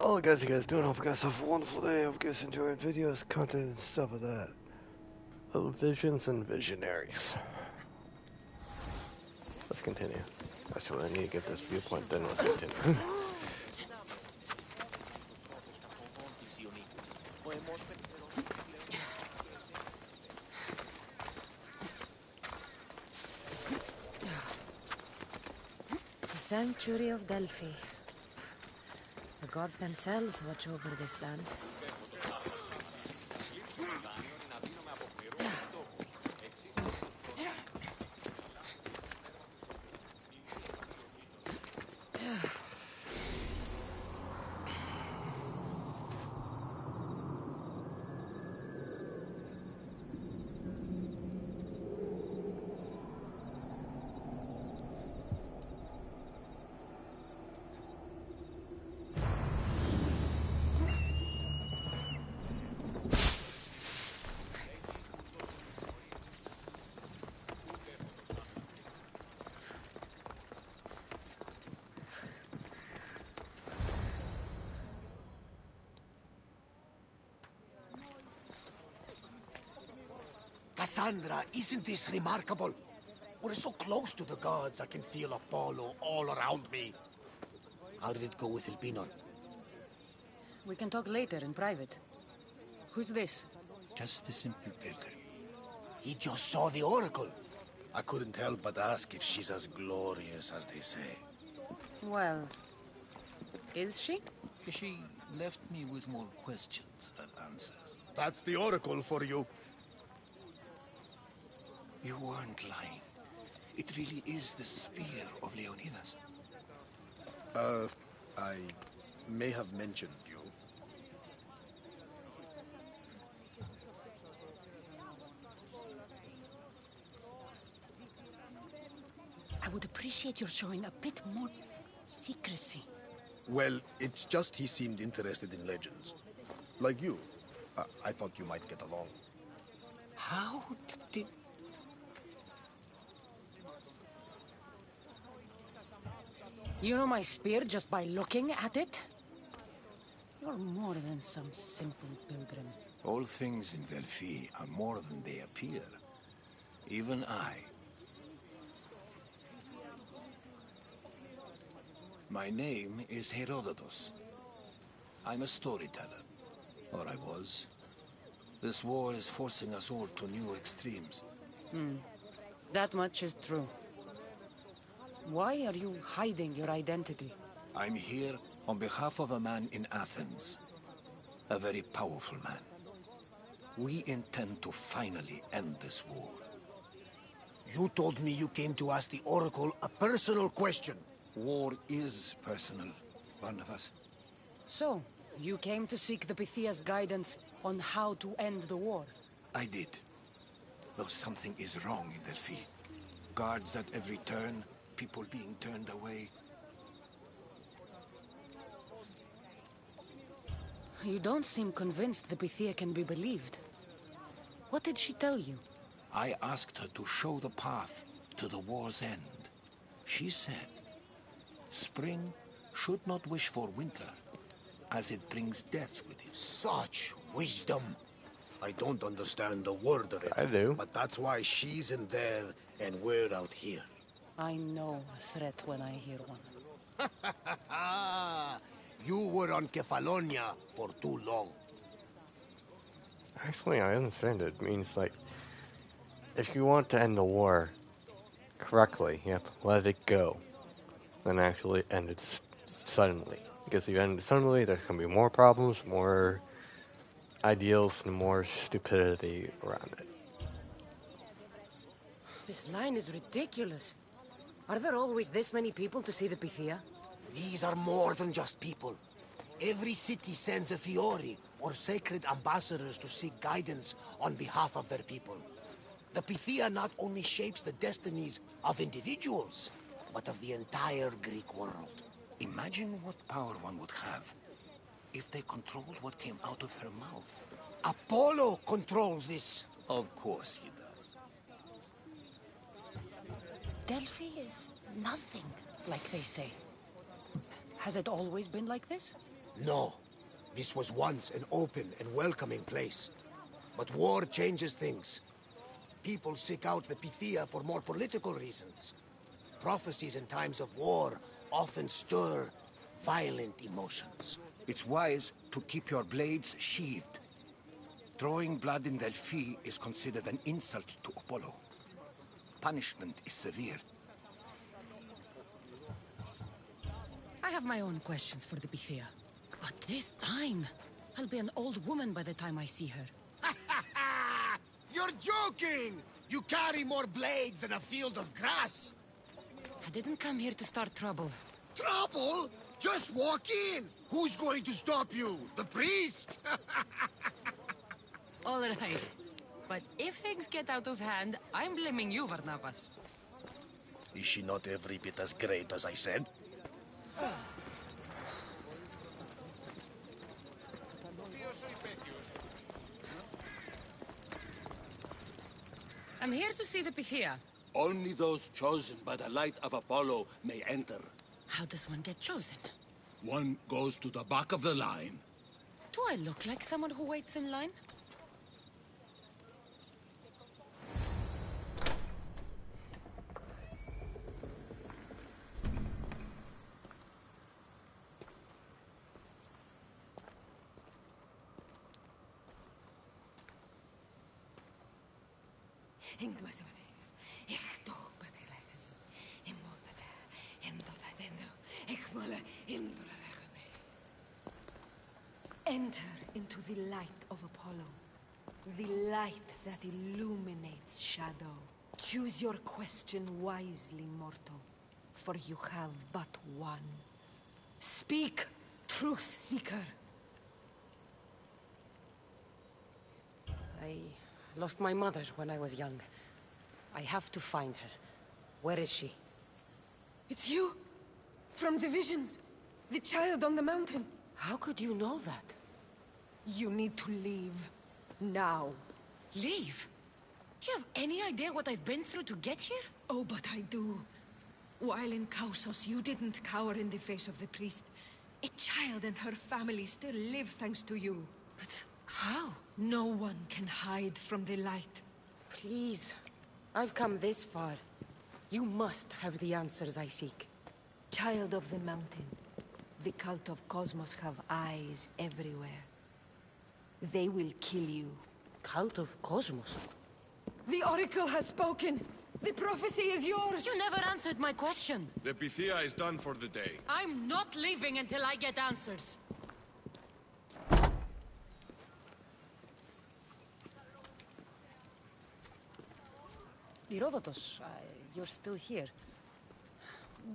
Oh, guys, you guys doing? Hope you guys have a wonderful day. Hope you guys enjoying videos, content, and stuff like that. Little visions and visionaries. Let's continue. That's what I need to get this viewpoint, then let's continue. The Sanctuary of Delphi. The gods themselves watch over this land. Cassandra, isn't this remarkable? We're so close to the gods, I can feel Apollo all around me. How did it go with Elpinor? We can talk later in private. Who's this? Just a simple pilgrim. He just saw the oracle. I couldn't help but ask if she's as glorious as they say. Well, is she? She left me with more questions than answers. That's the oracle for you. You weren't lying. It really is the spear of Leonidas. I may have mentioned you. I would appreciate your showing a bit more secrecy. Well, it's just he seemed interested in legends. Like you. I thought you might get along. How did... You know my spear just by looking at it? You're more than some simple pilgrim. All things in Delphi are more than they appear. Even I. My name is Herodotus. I'm a storyteller. Or I was. This war is forcing us all to new extremes. That much is true. Why are you hiding your identity? I'm here on behalf of a man in Athens. A very powerful man. We intend to finally end this war. You told me you came to ask the oracle a personal question. War is personal, Barnabas. So, you came to seek the Pythia's guidance on how to end the war? I did. Though something is wrong in Delphi. Guards at every turn, people being turned away. You don't seem convinced the Pythia can be believed. What did she tell you? I asked her to show the path to the war's end. She said, spring should not wish for winter, as it brings death with it. Such wisdom. I don't understand a word of it. I do. But that's why she's in there and we're out here. I know a threat when I hear one. You were on Kefalonia for too long. Actually, I understand it. It means, like, if you want to end the war correctly, you have to let it go. Then actually end it suddenly. Because if you end it suddenly, there's going to be more problems, more ideals, and more stupidity around it. This line is ridiculous. Are there always this many people to see the Pythia? These are more than just people. Every city sends a Fiori, or sacred ambassadors to seek guidance on behalf of their people. The Pythia not only shapes the destinies of individuals, but of the entire Greek world. Imagine what power one would have if they controlled what came out of her mouth. Apollo controls this. Of course he does. Delphi is nothing, like they say. Has it always been like this? No. This was once an open and welcoming place. But war changes things. People seek out the Pythia for more political reasons. Prophecies in times of war often stir violent emotions. It's wise to keep your blades sheathed. Drawing blood in Delphi is considered an insult to Apollo. Punishment is severe. I have my own questions for the Pythia. But this time, I'll be an old woman by the time I see her. You're joking! You carry more blades than a field of grass! I didn't come here to start trouble. Trouble? Just walk in! Who's going to stop you? The priest? All right. But if things get out of hand, I'm blaming you, Varnavas. Is she not every bit as great as I said? I'm here to see the Pythia. Only those chosen by the light of Apollo may enter. How does one get chosen? One goes to the back of the line. Do I look like someone who waits in line? Enter into the light of Apollo, the light that illuminates shadow. Choose your question wisely, mortal, for you have but one. Speak, truth seeker. I lost my mother when I was young. I have to find her. Where is she? It's you! From the visions! The child on the mountain! How could you know that? You need to leave. Now. Leave? Do you have any idea what I've been through to get here? Oh, but I do. While in Kausos, you didn't cower in the face of the priest. A child and her family still live thanks to you. But how? No one can hide from the light. Please. I've come this far. You must have the answers I seek. Child of the mountain, the cult of Cosmos have eyes everywhere. They will kill you. Cult of Cosmos? The Oracle has spoken! The prophecy is yours! You never answered my question! The Pythia is done for the day. I'm not leaving until I get answers! Herodotus, you're still here.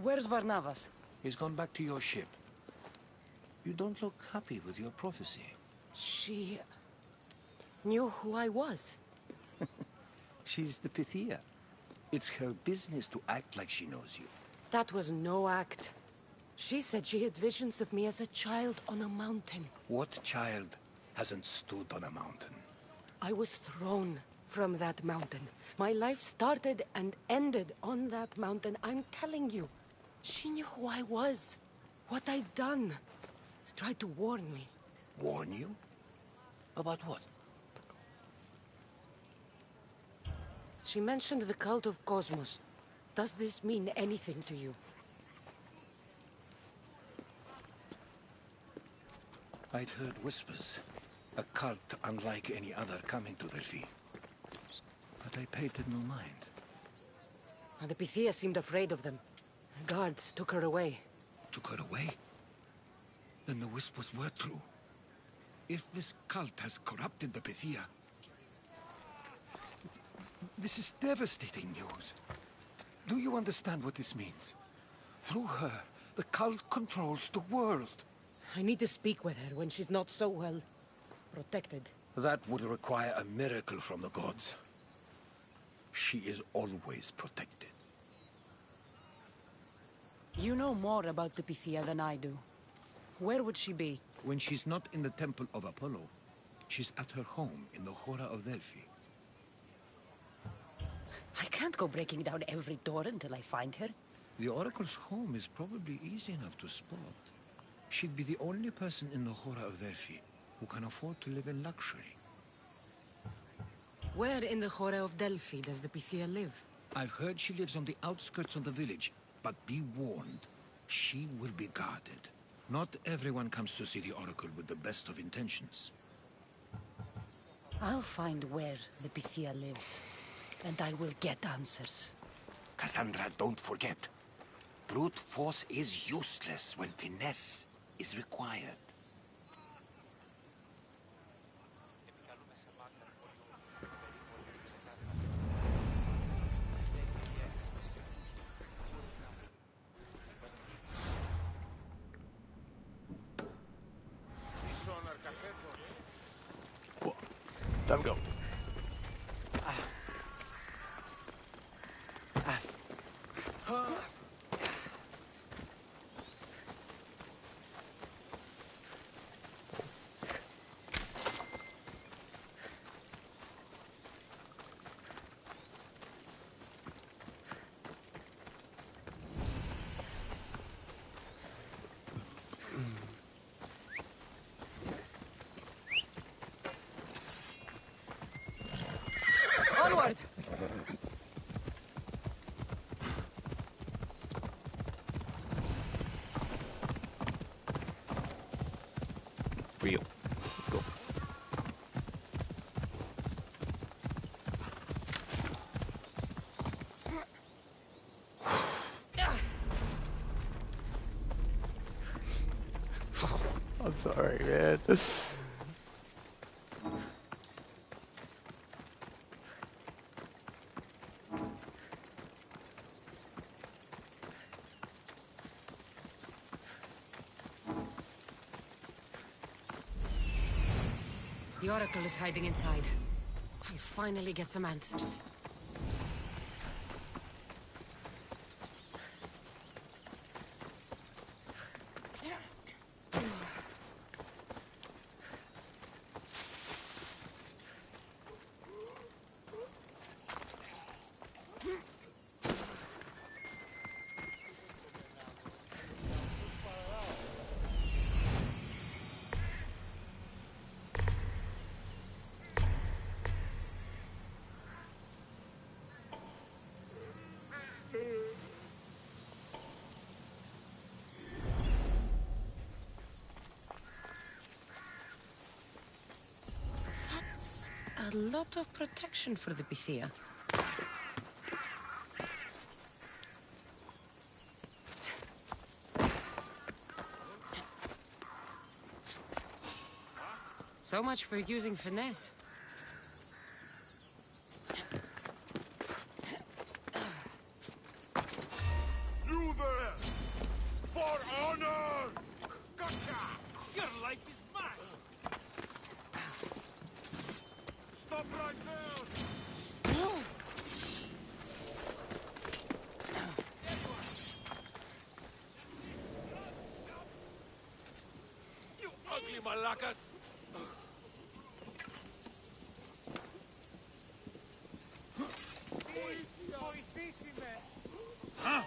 Where's Varnavas? He's gone back to your ship. You don't look happy with your prophecy. She knew who I was. She's the Pythia. It's her business to act like she knows you. That was no act. She said she had visions of me as a child on a mountain. What child hasn't stood on a mountain? I was thrown from that mountain. My life started and ended on that mountain. I'm telling you. She knew who I was. What I'd done. She tried to warn me. Warn you? About what? She mentioned the cult of Cosmos. Does this mean anything to you? I'd heard whispers. A cult unlike any other coming to Delphi. But I paid it no mind. And the Pythia seemed afraid of them. Guards took her away. Took her away? Then the whispers were true. If this cult has corrupted the Pythia... This is devastating news. Do you understand what this means? Through her, the cult controls the world. I need to speak with her when she's not so well protected. That would require a miracle from the gods. She is always protected. You know more about the Pythia than I do. Where would she be? When she's not in the temple of Apollo, she's at her home in the Hora of Delphi. I can't go breaking down every door until I find her. The Oracle's home is probably easy enough to spot. She'd be the only person in the Hora of Delphi who can afford to live in luxury. Where in the Hora of Delphi does the Pythia live? I've heard she lives on the outskirts of the village, but be warned, she will be guarded. Not everyone comes to see the Oracle with the best of intentions. I'll find where the Pythia lives, and I will get answers. Cassandra, don't forget. Brute force is useless when finesse is required. Cool. Time to go. Onward! Real. Let's go. I'm sorry, man. The Oracle is hiding inside. I'll finally get some answers. That's a lot of protection for the Pythia. So much for using finesse. You there! For honor! Gotcha! Your life is mine! Stop right there! You ugly malacas! Huh?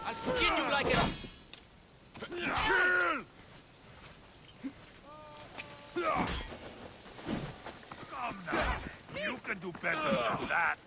I'll skin you like it! Kill! Come now! You can do better than that!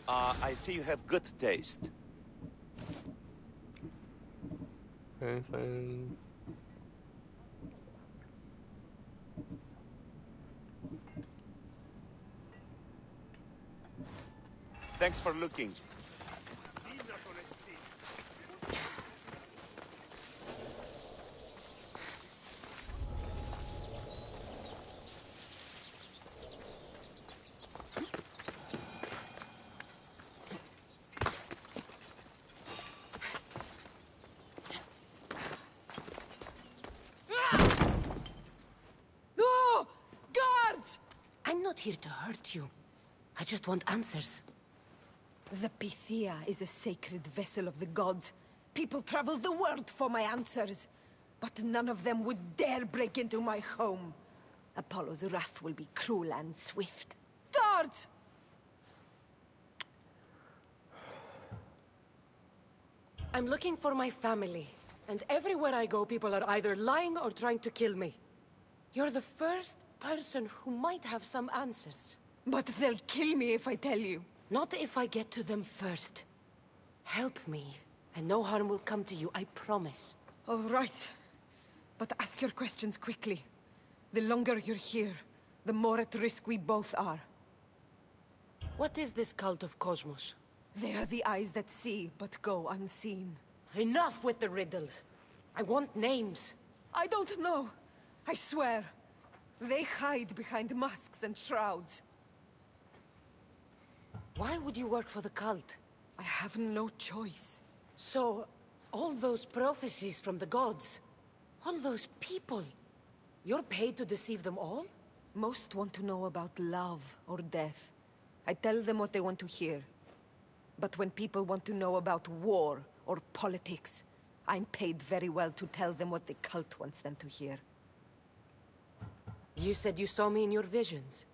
I see you have good taste. Anything? Thanks for looking. No! Guards! I'm not here to hurt you. I just want answers. The Pythia is a sacred vessel of the gods. People travel the world for my answers. But none of them would dare break into my home. Apollo's wrath will be cruel and swift. Guards! I'm looking for my family. And everywhere I go, people are either lying or trying to kill me. You're the first person who might have some answers. But they'll kill me if I tell you. Not if I get to them first. Help me, and no harm will come to you, I promise. All right. But ask your questions quickly. The longer you're here, the more at risk we both are. What is this cult of Cosmos? They are the eyes that see, but go unseen. Enough with the riddles. I want names. I don't know. I swear. They hide behind masks and shrouds. Why would you work for the cult? I have no choice. So, all those prophecies from the gods, all those people, you're paid to deceive them all? Most want to know about love or death. I tell them what they want to hear. But when people want to know about war or politics, I'm paid very well to tell them what the cult wants them to hear. You said you saw me in your visions.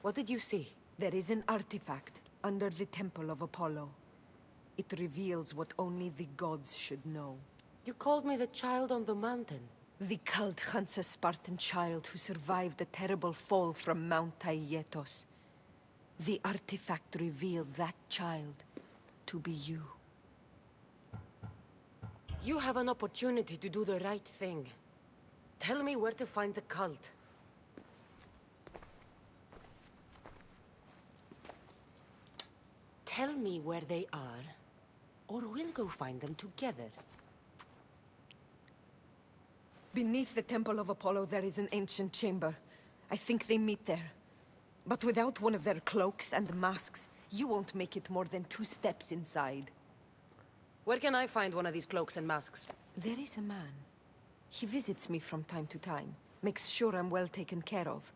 What did you see? There is an artifact under the Temple of Apollo. It reveals what only the gods should know. You called me the child on the mountain. The cult hunts a Spartan child who survived a terrible fall from Mount Aietos. The artifact revealed that child to be you. You have an opportunity to do the right thing. Tell me where to find the cult. Tell me where they are, or we'll go find them together. Beneath the Temple of Apollo there is an ancient chamber. I think they meet there. But without one of their cloaks and masks, you won't make it more than 2 steps inside. Where can I find one of these cloaks and masks? There is a man. He visits me from time to time, makes sure I'm well taken care of.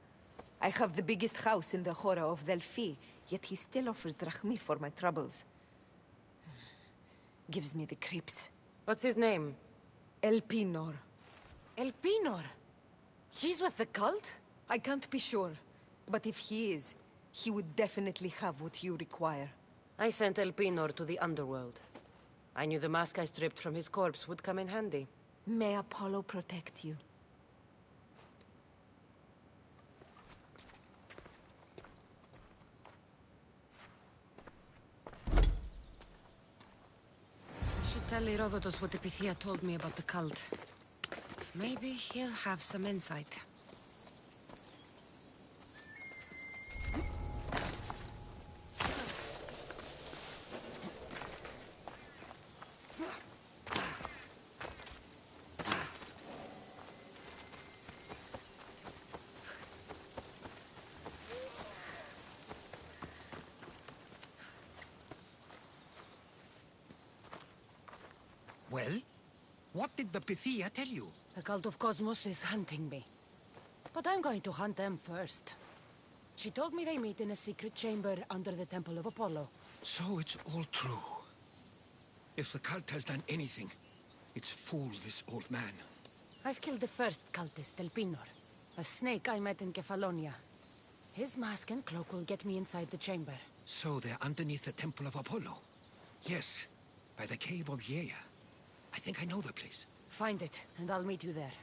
I have the biggest house in the Hora of Delphi, yet he still offers drachmi for my troubles. Gives me the creeps. What's his name? Elpinor. Elpinor? He's with the cult? I can't be sure, but if he is, he would definitely have what you require. I sent Elpinor to the underworld. I knew the mask I stripped from his corpse would come in handy. May Apollo protect you. I should tell Herodotus what the Pythia told me about the cult. Maybe he'll have some insight. Well? What did the Pythia tell you? The cult of Cosmos is hunting me. But I'm going to hunt them first. She told me they meet in a secret chamber under the Temple of Apollo. So it's all true. If the cult has done anything, it's fooled this old man. I've killed the first cultist, Elpinor. A snake I met in Kefalonia. His mask and cloak will get me inside the chamber. So they're underneath the Temple of Apollo. Yes, by the cave of Yea. I think I know the place. Find it, and I'll meet you there.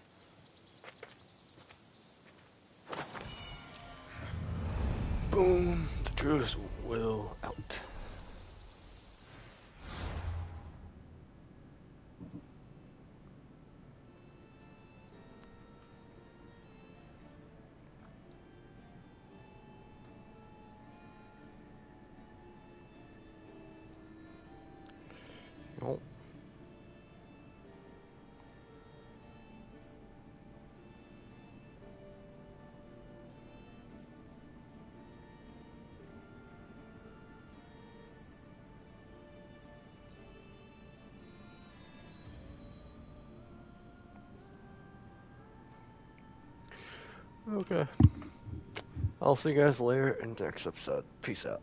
Boom. The truth will out. Okay. I'll see you guys later in the next episode. Peace out.